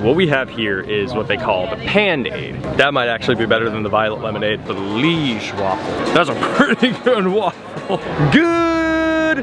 what we have here is what they call the Panda. That might actually be better than the violet lemonade, the Liege Waffle. That's a pretty good waffle. Good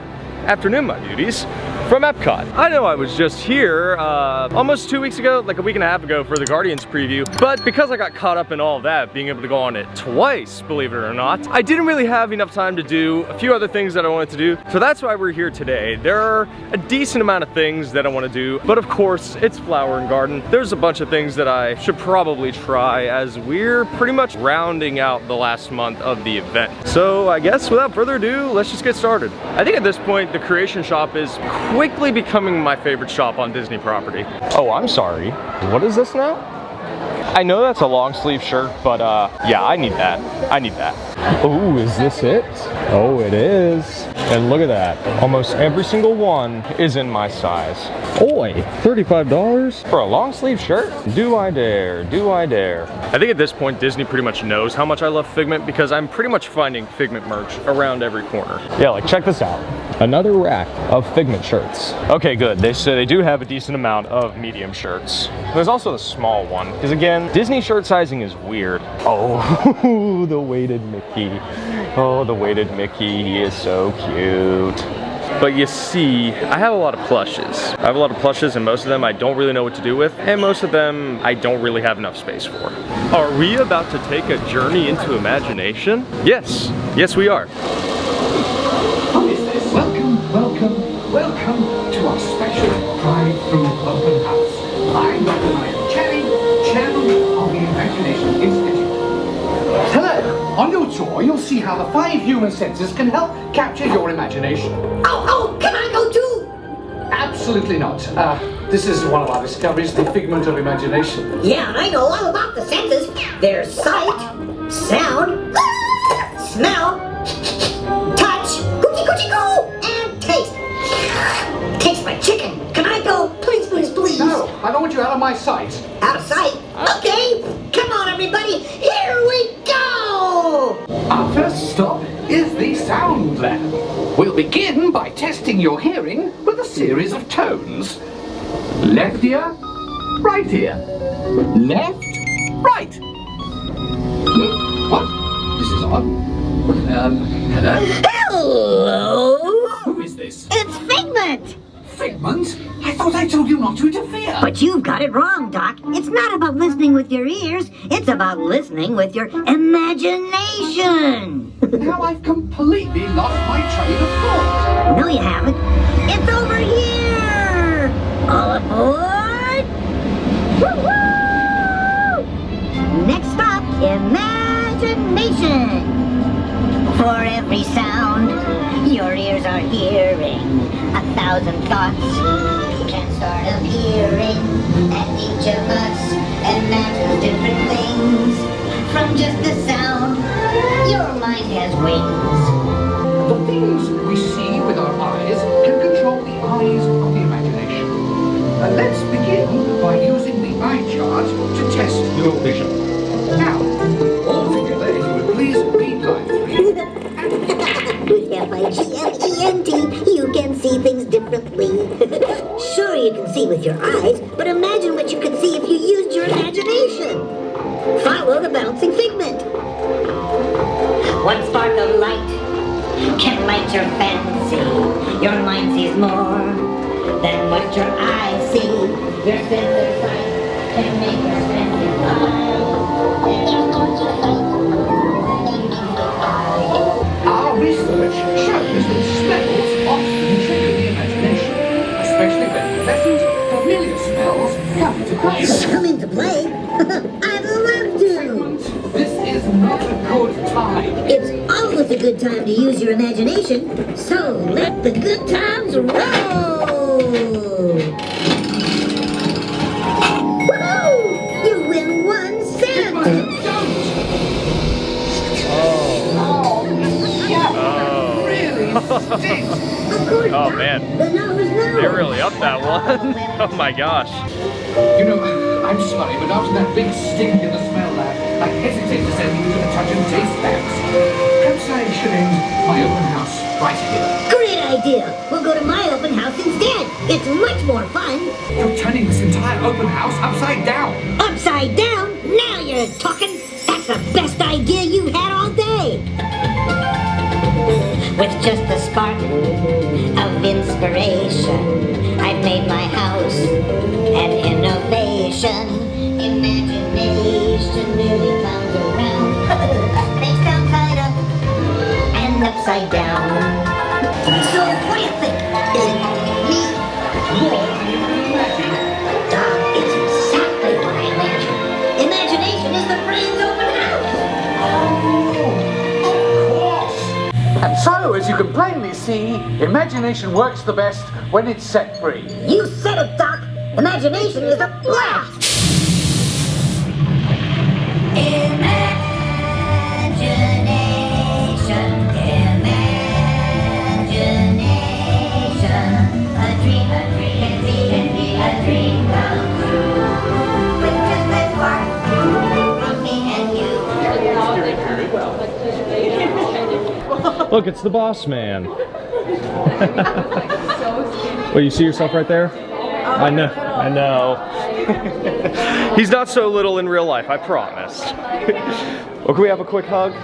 afternoon, my beauties, from Epcot. I know I was just here almost 2 weeks ago, like a week and a half ago for the Guardians preview, but because I got caught up in all of that, being able to go on it twice, believe it or not, I didn't really have enough time to do a few other things that I wanted to do, so that's why we're here today. There are a decent amount of things that I want to do, but of course, it's Flower and Garden. There's a bunch of things that I should probably try as we're pretty much rounding out the last month of the event. So I guess without further ado, let's just get started. I think at this point, the Creation Shop is quickly becoming my favorite shop on Disney property. Oh, I'm sorry. What is this now? I know that's a long sleeve shirt, but yeah, I need that. I need that. Oh, is this it? Oh, it is. And look at that. Almost every single one is in my size. Oi, $35 for a long sleeve shirt? Do I dare? Do I dare? I think at this point, Disney pretty much knows how much I love Figment because I'm pretty much finding Figment merch around every corner. Yeah, like check this out. Another rack of Figment shirts. Okay, good. They do have a decent amount of medium shirts. There's also the small one, because again, Disney shirt sizing is weird. Oh, the weighted Mickey. Oh, the weighted Mickey, he is so cute. But you see, I have a lot of plushes. I have a lot of plushes, and most of them I don't really know what to do with, and most of them I don't really have enough space for. Are we about to take a journey into imagination? Yes. Yes, we are. Welcome to our special drive-through open house. I'm Dr. Ryan Cherry, Chairman of the Imagination Institute. Hello! On your tour, you'll see how the 5 human senses can help capture your imagination. Oh, can I go too? Absolutely not. This is one of our discoveries, the figment of imagination. Yeah, I know all about the senses. There's sight, sound, smell, touch, coochie-coochie-coo, and taste. Tastes like chicken. Can I go? Please, please, please. No, I don't want you out of my sight. Out of sight? Okay. Come on, everybody. Here we go. Our first stop is the Sound Lab. We'll begin by testing your hearing with a series of tones. Left ear, right ear. Left, right. What? This is odd. Hello? Hello. Who is this? It's Figment. Figment? I thought I told you not to interfere. But you've got it wrong, Doc. It's not about listening with your ears. It's about listening with your imagination. Now I've completely lost my train of thought. No, you haven't. It's over here. All aboard. Woo-hoo! Next stop, imagination. For every sound your ears are hearing, 1,000 thoughts can start appearing, and each of us imagines different things. From just the sound, your mind has wings. The things we see with our eyes can control the eyes of the imagination. Let's begin by using the eye chart to test your vision. Now, all together, if you would please read line 3. With F-I-G-M-E-N-T, you can see things differently. Sure, you can see with your eyes, but imagine what you could see if you used your imagination. Follow the bouncing figment. One spark of light can light your fancy. Your mind sees more than what your eyes see. Your sense of sight can make your senses blind. Our research shows that smells often trigger the imagination, especially when pleasant, familiar smells come into play. Come into play? I'd love to! Figment, this is not a good time. It's always a good time to use your imagination, so let the good times roll! Woohoo! You win 1 cent! Figment, don't! Oh man, they really upped that one. Oh my gosh. You know, I'm sorry, but after that big stink in the smell lab, I hesitate to send you to the touch and taste bags. Perhaps I should end my open house right here. Great idea! We'll go to my open house instead. It's much more fun. You're turning this entire open house upside down. Upside down? Now you're talking. That's the best idea you've had all day. With just a spark of inspiration, I've made my house an innovation. Imagination really comes around. Things down tied up and upside down. So what do you think? Is it me? More than you can imagine. It's exactly what I imagined. Imagination is the brain's open house. And so, as you can plainly see, imagination works the best when it's set free. You said it, Doc. Imagination is a blast. Look, it's the boss man. Well, you see yourself right there? I know, I know. He's not so little in real life, I promise. Well, can we have a quick hug?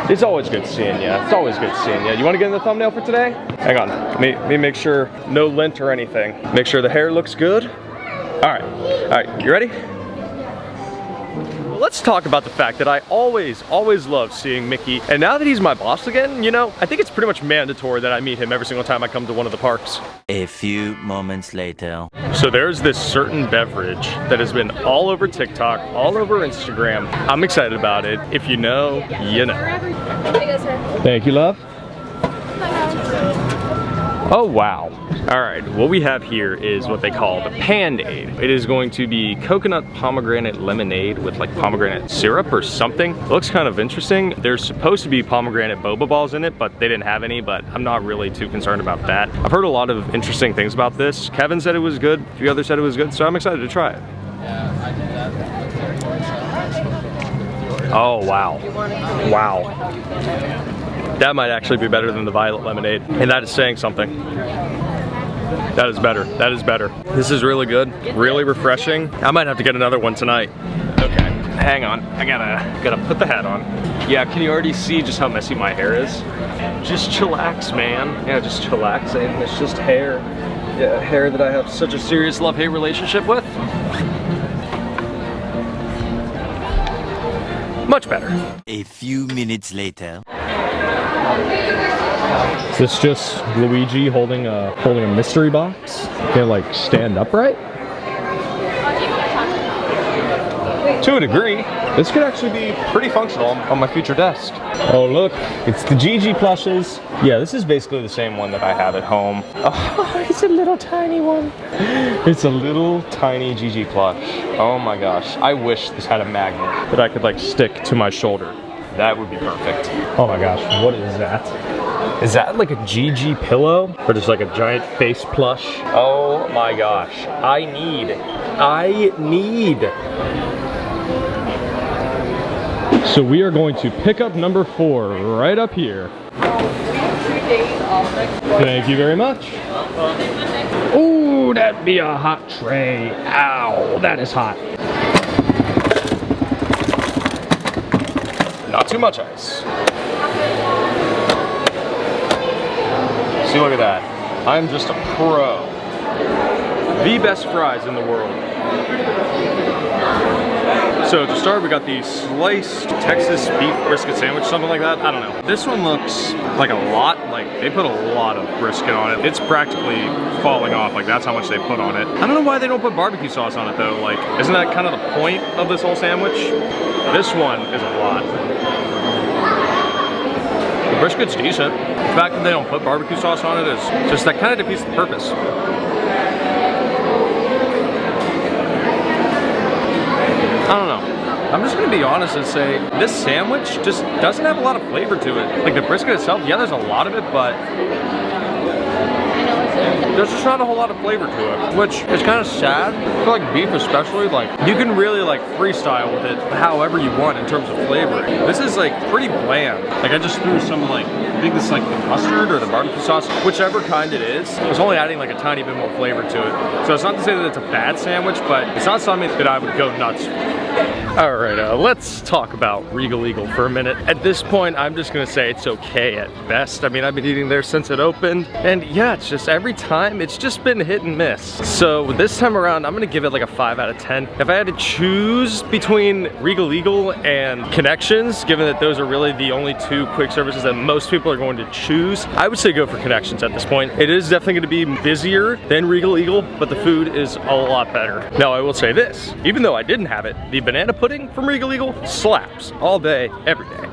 It's always good seeing you. It's always good seeing you. You want to get in the thumbnail for today? Hang on, let me make sure no lint or anything. Make sure the hair looks good. All right, you ready? Let's talk about the fact that I always love seeing Mickey, and now that he's my boss again, you know, I think it's pretty much mandatory that I meet him every single time I come to one of the parks. A few moments later. So there's this certain beverage that has been all over TikTok, all over Instagram. I'm excited about it. If you know, you know. Thank you, love. Oh, wow. All right, what we have here is what they call the Panda. It is going to be coconut pomegranate lemonade with like pomegranate syrup or something. It looks kind of interesting. There's supposed to be pomegranate boba balls in it, but they didn't have any, but I'm not really too concerned about that. I've heard a lot of interesting things about this. Kevin said it was good, a few others said it was good, so I'm excited to try it. Oh, wow. Wow. That might actually be better than the violet lemonade, and that is saying something. That is better. That is better. This is really good, really refreshing. I might have to get another one tonight. Okay, hang on. I gotta put the hat on. Yeah, can you already see just how messy my hair is? Just chillax, man. Yeah, just chillaxing. It's just hair. Yeah, hair that I have such a serious love-hate relationship with. Much better. A few minutes later. Is this just Luigi holding a mystery box? Can it like stand upright? To a degree. This could actually be pretty functional on my future desk. Oh look, it's the Gigi Plushes. Yeah, this is basically the same one that I have at home. Oh, it's a little tiny one. It's a little tiny Gigi plush. Oh my gosh, I wish this had a magnet that I could like stick to my shoulder. That would be perfect. Oh my gosh, what is that? Is that like a Gigi pillow? Or just like a giant face plush? Oh my gosh, I need. So we are going to pick up number 4 right up here. Thank you very much. Ooh, that'd be a hot tray. Ow, that is hot. Not too much ice. See, look at that. I'm just a pro. The best fries in the world. So to start, we got the sliced Texas beef brisket sandwich, something like that. I don't know. This one looks like a lot, like they put a lot of brisket on it. It's practically falling off, like that's how much they put on it. I don't know why they don't put barbecue sauce on it though. Like, isn't that kind of the point of this whole sandwich? This one is a lot. The brisket's decent. The fact that they don't put barbecue sauce on it is just, that kind of defeats the purpose. I don't know. I'm just gonna be honest and say this sandwich just doesn't have a lot of flavor to it. Like the brisket itself, yeah, there's a lot of it, but there's just not a whole lot of flavor to it, which is kind of sad. I feel like beef especially, like you can really like freestyle with it however you want in terms of flavoring. This is like pretty bland. Like I just threw some like, I think this is like the mustard or the barbecue sauce, whichever kind it is. I was only adding like a tiny bit more flavor to it. So it's not to say that it's a bad sandwich, but it's not something that I would go nuts for. All right, let's talk about Regal Eagle for a minute. At this point, I'm just gonna say it's okay at best. I mean, I've been eating there since it opened, and yeah, it's just every time, it's just been hit and miss. So this time around, I'm gonna give it like a 5 out of 10. If I had to choose between Regal Eagle and Connections, given that those are really the only two quick services that most people are going to choose, I would say go for Connections at this point. It is definitely gonna be busier than Regal Eagle, but the food is a lot better. Now, I will say this, even though I didn't have it, the banana pudding from Regal Eagle slaps all day, every day.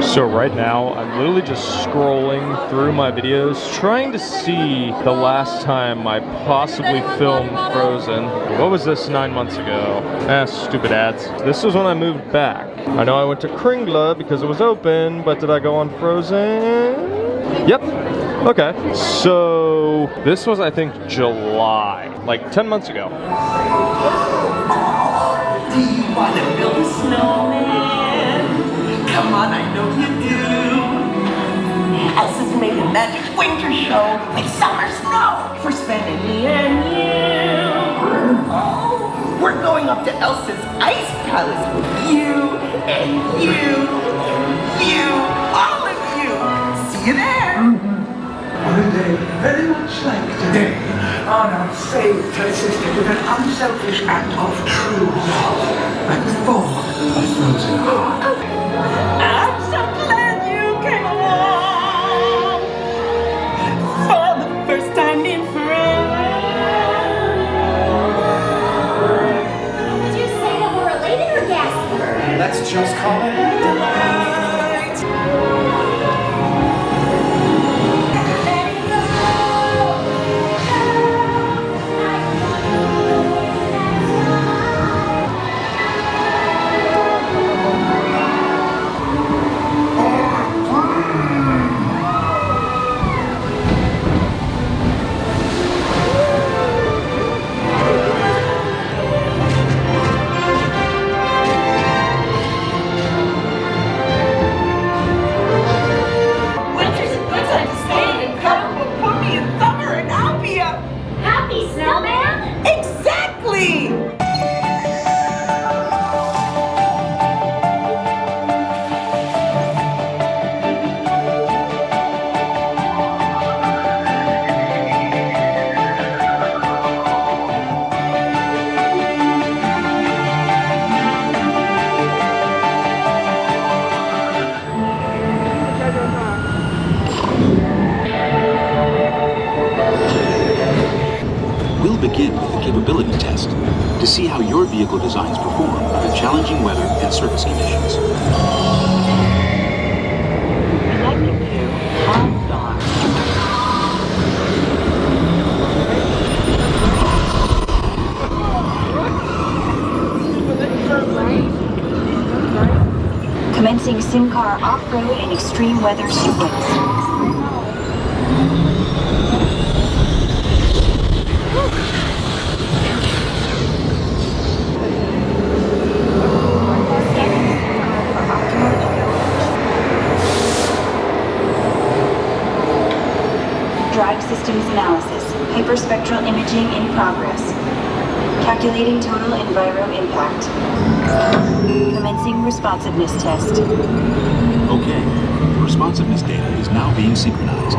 So right now, I'm literally just scrolling through my videos, trying to see the last time I possibly filmed Frozen. What was this 9 months ago? Stupid ads. This was when I moved back. I know I went to Kringla because it was open, but did I go on Frozen? Yep. Okay. So this was, I think, July, like 10 months ago. Do you want to build a snowman? Come on, I know you do. Elsa's made a magic winter show with summer snow for spending me and you. Oh, we're going up to Elsa's ice palace with you and you and you, all of you. See you there. On a day very much like today, Anna saved her sister with an unselfish act of true love and thawed a frozen heart. I'm so glad you came along for the first time in forever. Did you say that we're related or guests? Let's just call it delight. Begin with the capability test to see how your vehicle designs perform under challenging weather and surface conditions. Commencing SimCar off-road and extreme weather sequence. Drive systems analysis. Hyperspectral imaging in progress. Calculating total enviro impact. Commencing responsiveness test. Okay. The responsiveness data is now being synchronized.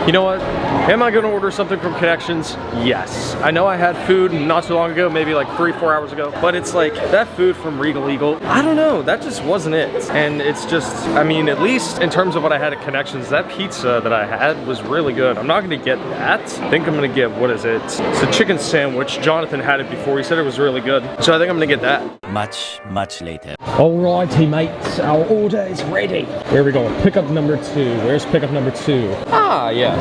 You know what? Am I gonna order something from Connections? Yes. I know I had food not too long ago, maybe like 3-4 hours ago, but it's like that food from Regal Eagle, I don't know, that just wasn't it. And it's just, I mean, at least in terms of what I had at Connections, that pizza that I had was really good. I'm not gonna get that. I think I'm gonna get, what is it? It's a chicken sandwich. Jonathan had it before, he said it was really good. So I think I'm gonna get that. Much later. Alrighty mates, our order is ready. Where are we going? Pickup number 2. Where's pickup number 2? Ah, yes.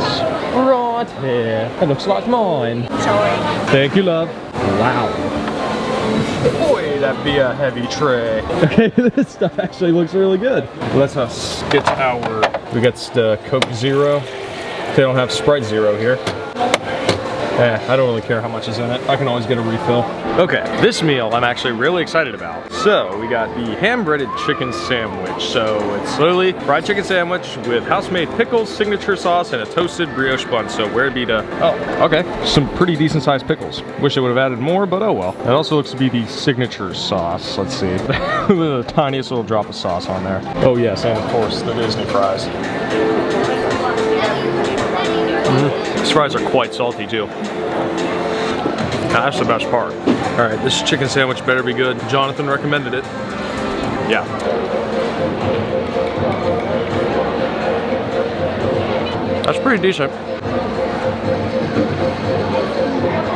Right here. That looks like mine. Sorry. Thank you, love. Wow. Boy, that'd be a heavy tray. Okay, this stuff actually looks really good. Let's get our, we got the Coke Zero. They don't have Sprite Zero here. I don't really care how much is in it. I can always get a refill. Okay, this meal I'm actually really excited about. So we got the ham-breaded chicken sandwich. So it's literally fried chicken sandwich with house-made pickles, signature sauce, and a toasted brioche bun. So where'd be the, oh, okay. Some pretty decent sized pickles. Wish they would have added more, but oh well. It also looks to be the signature sauce. Let's see. The tiniest little drop of sauce on there. Oh yes, and of course the Disney fries. These fries are quite salty too. That's the best part. All right, this chicken sandwich better be good. Jonathan recommended it. Yeah. That's pretty decent.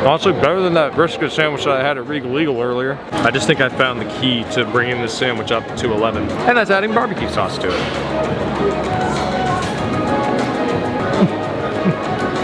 Honestly, better than that brisket sandwich that I had at Regal Eagle earlier. I just think I found the key to bringing this sandwich up to 11. And that's adding barbecue sauce to it.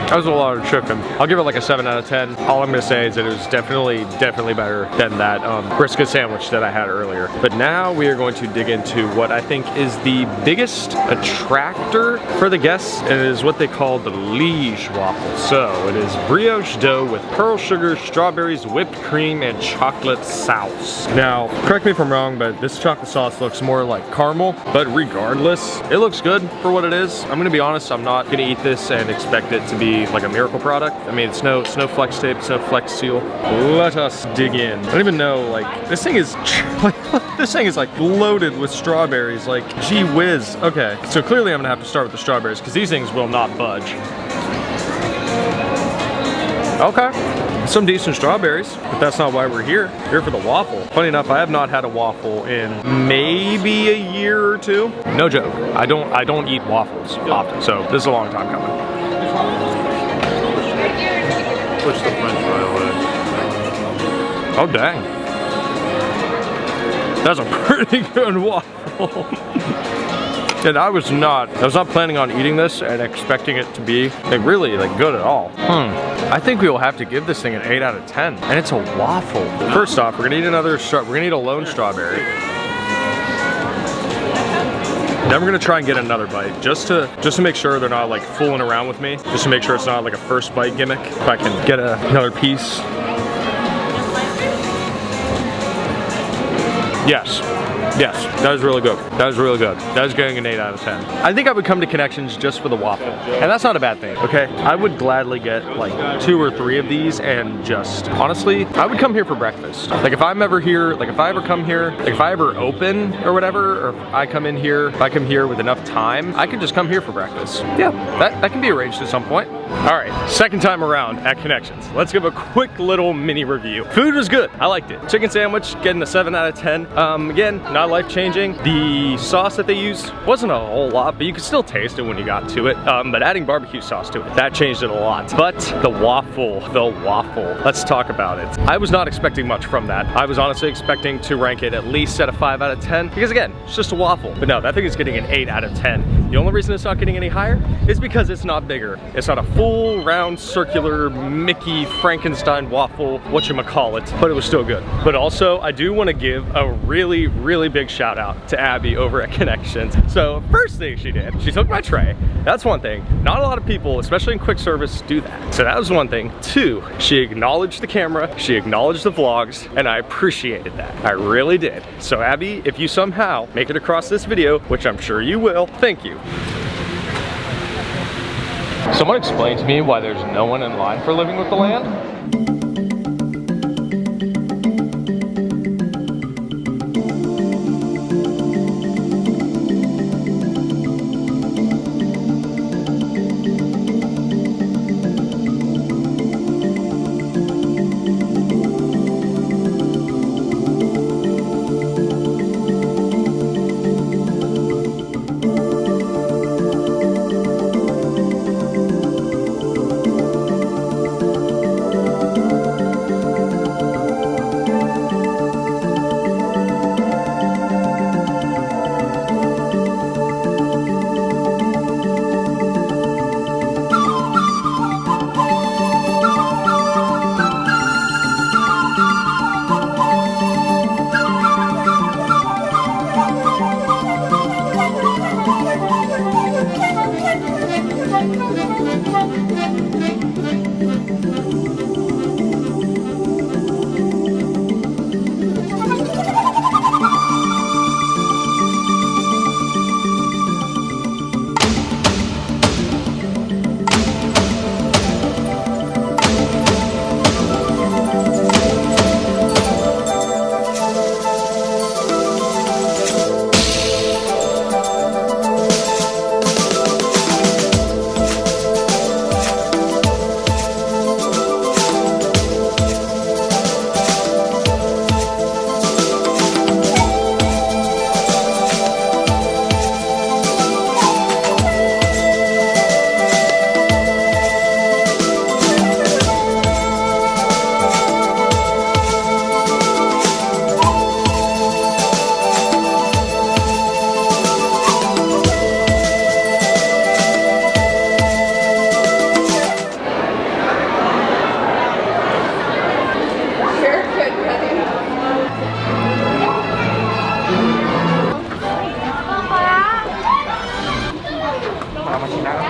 That was a lot of chicken. I'll give it like a 7 out of 10. All I'm gonna say is that it was definitely better than that brisket sandwich that I had earlier. But now we are going to dig into what I think is the biggest attractor for the guests. And it is what they call the Liege Waffle. So it is brioche dough with pearl sugar, strawberries, whipped cream, and chocolate sauce. Now, correct me if I'm wrong, but this chocolate sauce looks more like caramel. But regardless, it looks good for what it is. I'm gonna be honest, I'm not gonna eat this and expect it to be like a miracle product. I mean, it's no flex tape, it's no flex seal. Let us dig in. I don't even know, like, this thing is like loaded with strawberries, like gee whiz. Okay, so clearly I'm gonna have to start with the strawberries because these things will not budge. Okay, some decent strawberries, but that's not why we're here. We're here for the waffle. Funny enough, I have not had a waffle in maybe a year or 2. No joke. I don't eat waffles often, so this is a long time coming. Push the french fry away. Oh dang. That's a pretty good waffle. And I was not planning on eating this and expecting it to be like really like good at all. I think we will have to give this thing an 8 out of 10. And it's a waffle. First off, we're gonna eat a lone strawberry. Then we're gonna try and get another bite, just to make sure they're not like fooling around with me. Just to make sure it's not like a first bite gimmick. If I can get another piece. Yes. Yes, that was really good. That was really good. That was getting an 8 out of 10. I think I would come to Connections just for the waffle. And that's not a bad thing, okay? I would gladly get like 2 or 3 of these and just, honestly, I would come here for breakfast. Like if I'm ever here, like if I ever come here, like if I ever open or whatever, or if I come here with enough time, I could just come here for breakfast. Yeah, that can be arranged at some point. All right, second time around at Connections. Let's give a quick little mini review. Food was good, I liked it. Chicken sandwich, getting a 7 out of 10. Again, not life-changing. The sauce that they used wasn't a whole lot, but you could still taste it when you got to it. But adding barbecue sauce to it, that changed it a lot. But the waffle, let's talk about it. I was not expecting much from that. I was honestly expecting to rank it at least at a 5 out of 10, because again, it's just a waffle. But no, that thing is getting an 8 out of 10. The only reason it's not getting any higher is because it's not bigger. It's not a full, round, circular, Mickey, Frankenstein waffle, whatchamacallit, but it was still good. But also, I do want to give a really, really big shout out to Abby over at Connections. So first thing she did, she took my tray. That's one thing. Not a lot of people, especially in quick service, do that. So that was one thing. 2, she acknowledged the camera, she acknowledged the vlogs, and I appreciated that. I really did. So Abby, if you somehow make it across this video, which I'm sure you will, thank you. Someone explain to me why there's no one in line for Living with the Land?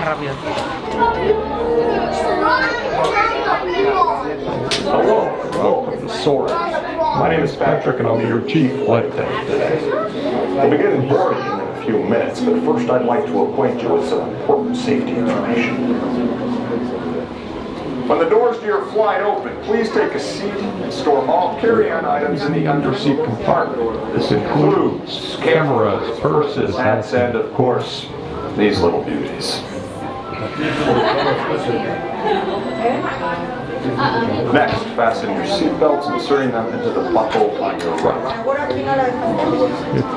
Hello, welcome to Soaring. My name is Patrick and I'll be your chief flight attendant today. We'll begin boarding in a few minutes, but first I'd like to acquaint you with some important safety information. When the doors to your flight open, please take a seat and store all carry-on items in the underseat compartment. This includes cameras, purses, hats, and of course, these little beauties. Next, fasten your seatbelts, inserting them into the buckle on your right.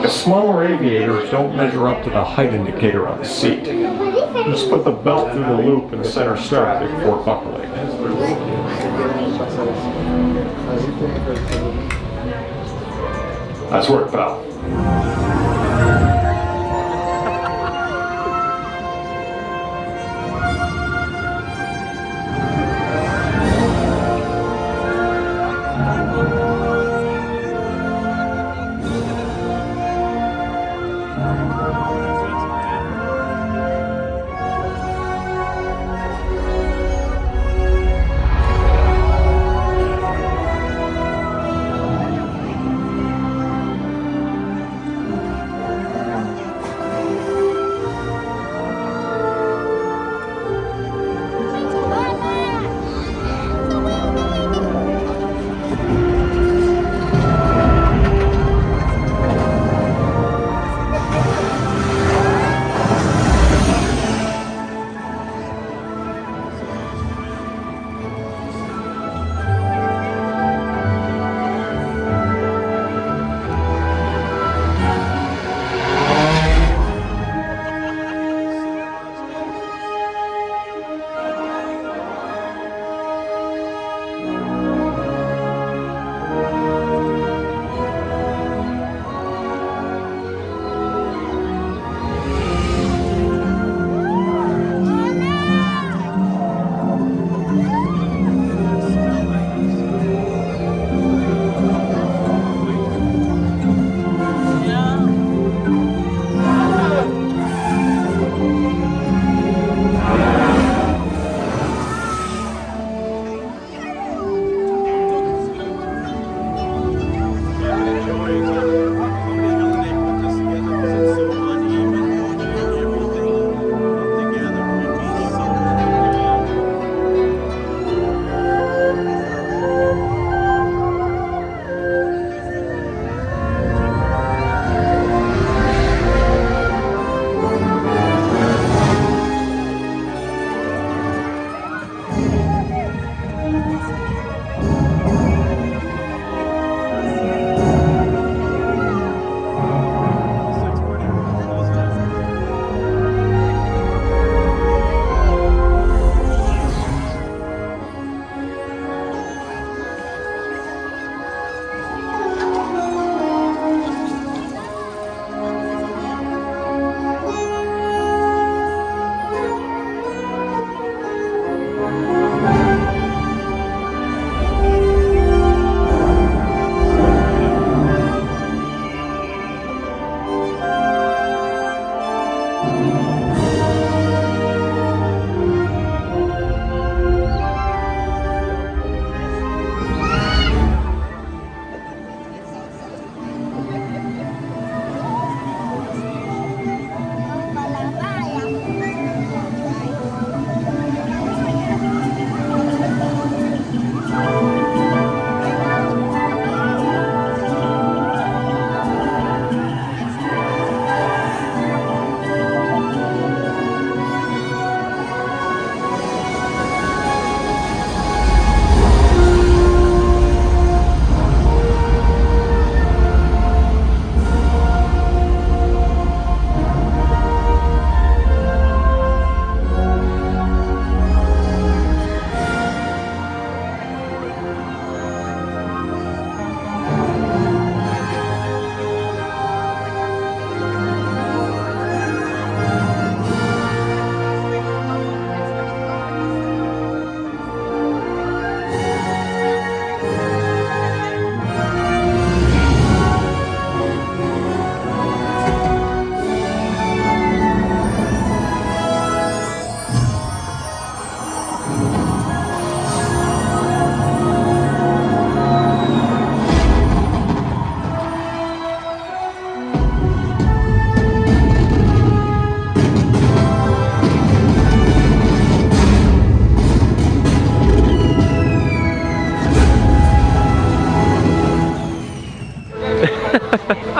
If smaller aviators don't measure up to the height indicator on the seat, just put the belt through the loop in center stirrup before buckling. Nice work, pal.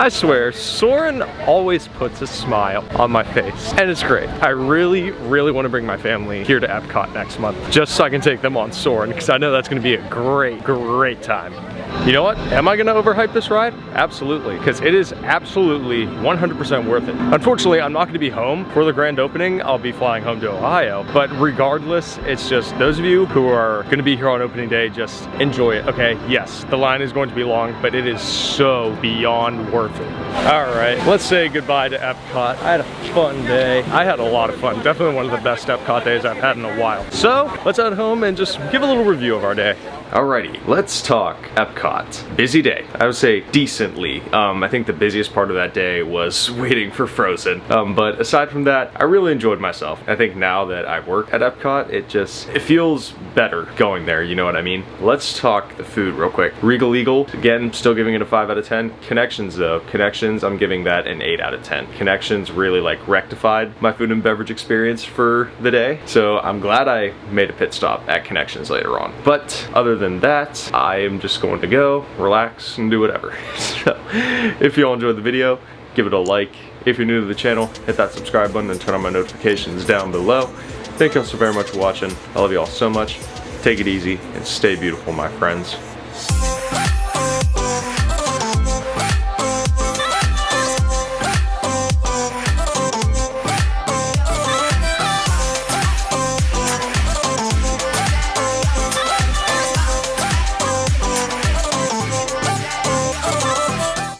I swear, Soren always puts a smile on my face, and it's great. I really, really want to bring my family here to Epcot next month, just so I can take them on Soren, because I know that's going to be a great, great time. You know what? Am I gonna overhype this ride? Absolutely, because it is absolutely 100% worth it. Unfortunately, I'm not gonna be home for the grand opening. I'll be flying home to Ohio, but regardless, it's just those of you who are gonna be here on opening day, just enjoy it, okay? Yes, the line is going to be long, but it is so beyond worth it. All right, let's say goodbye to Epcot. I had a fun day. I had a lot of fun. Definitely one of the best Epcot days I've had in a while. So let's head home and just give a little review of our day. Alrighty, let's talk Epcot. Busy day. I would say decently. I think the busiest part of that day was waiting for Frozen. But aside from that, I really enjoyed myself. I think now that I work at Epcot, it feels better going there, you know what I mean? Let's talk the food real quick. Regal Eagle, again, still giving it a 5 out of 10. Connections though, Connections, I'm giving that an 8 out of 10. Connections really like rectified my food and beverage experience for the day. So I'm glad I made a pit stop at Connections later on. But other than that, I am just going to go, relax, and do whatever. So, if you all enjoyed the video, give it a like. If you're new to the channel, hit that subscribe button and turn on my notifications down below. Thank you all so very much for watching. I love you all so much. Take it easy and stay beautiful, my friends.